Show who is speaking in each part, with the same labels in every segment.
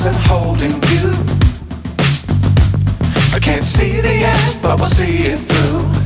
Speaker 1: stars and holding you. I can't see the end, but we'll see it through.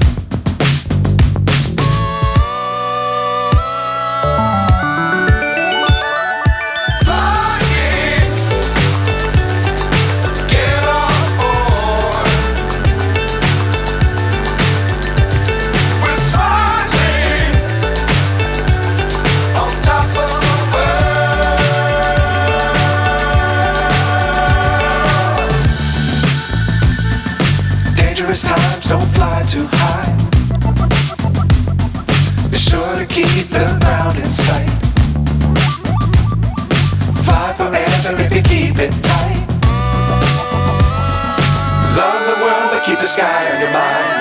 Speaker 1: Times don't fly too high. Be sure to keep the ground in sight. Fly forever if you keep it tight. Love the world but keep the sky on your mind.